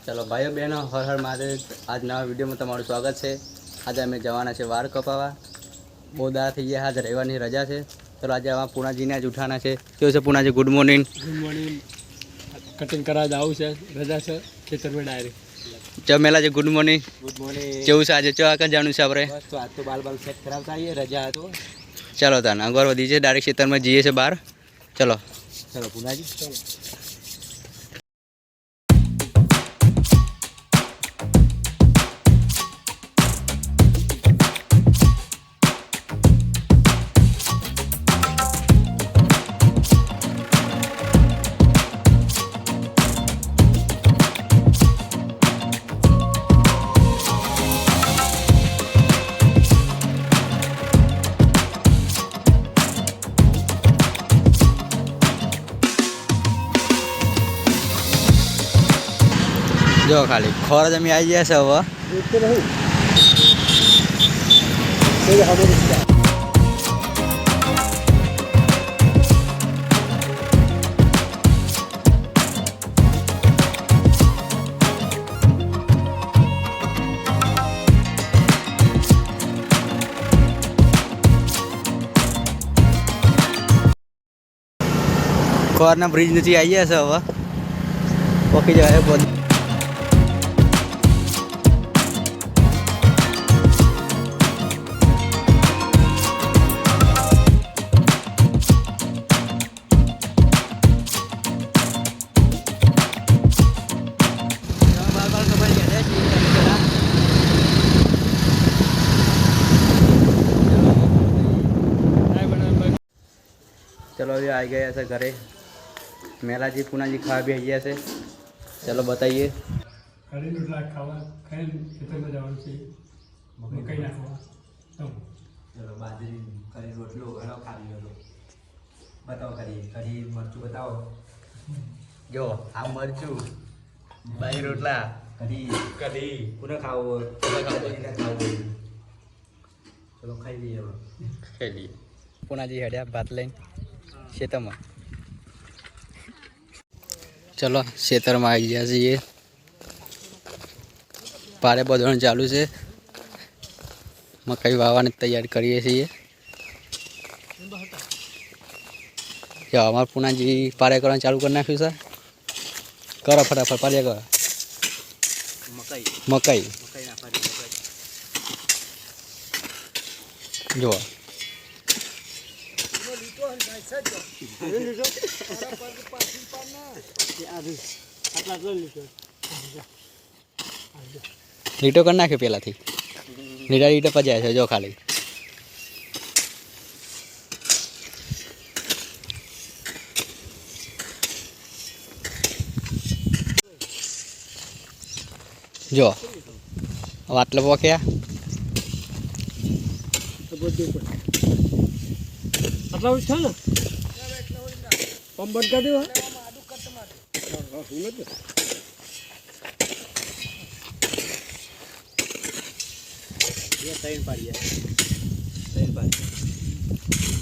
चलो भाइयों बहनों हर हर महादेव। आज नवा वीडियो में તમારું સ્વાગત છે। આજે અમે જવાના છે વાળ કપાવવા। બહુ દાડા થઈ ગયા, આજે રવિવારની રજા છે। ચલો આજે આવા પૂનાજીને જ ઉઠાના છે। કેવું છે Poonaji? Good morning. Good morning. Cutting કરાવવા જવું છે, રજા છે ખેતરમાં ડાયરેક્ટ। જમેલા છે ગુડ મોર્નિંગ। Good morning. કેવું છે આજે? ચો આગળ જવાનું છે આપણે? બસ તો આજ તો બાલ સેટ કરાવતા આવીએ, રજા હતો। ચલો તાન અગવાર વધી છે, ડાયરેક્ટ ખેતરમાં જઈએ છે બહાર। ચલો ચલો પુનાજી ચલો। જો ખાલી ખોર જમી આવી ગયા છે હવે। ખોરના બ્રિજ નીચે આવી ગયા છે હવે, પોકી જાય બધું। चलो अभी आ गया ऐसे घरे। मेला जी पूना जी खा भी आई ऐसे। चलो बताइए। कड़ी रोटला खावा खाई खेतर में जवान से मकई ना खावा तब चलो बाजरी कड़ी रोटलो घणो खा लियो तो बताओ कड़ी मरचू बताओ। जो आ मरचू बाई रोटला कड़ी पुनः खाओ चलो खाई लिए खाई लिए। पूना जी हेड्या भात लઈને ખેતરમાં। चलो ખેતરમાં આવી ગયા છીએ। પારે બધવાનું ચાલુ છે, મકાઈ વાવવાની તૈયારી કરીએ છીએ। જો અમારા પૂનાજી પારે કરવાનું ચાલુ કરી નાખ્યું છે। કરો ફટાફટ પારે કરો। મકાઈ જો લીટો કરી નાખ્યો પહેલાંથી। લીટા લીટો પજાય છે જો ખાલી। જો આટલે પોક્યા આટલા ઉઠ ને પંપ બંધ કરી દેવા। ત્રણ પાડી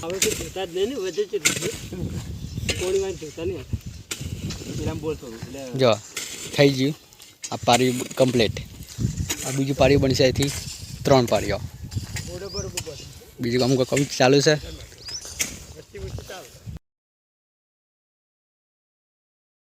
હવે તો જોતા જ નહીં ને, વધે છે કોણી વાંચ જોતા નહીં એમ બોલતો એટલે જો થઈ ગયું। આ પારી કમ્પ્લીટ। આ બીજું પારી બનશે અહીંથી 3 પારીઓ। બીજું અમુક કામ ચાલુ છે।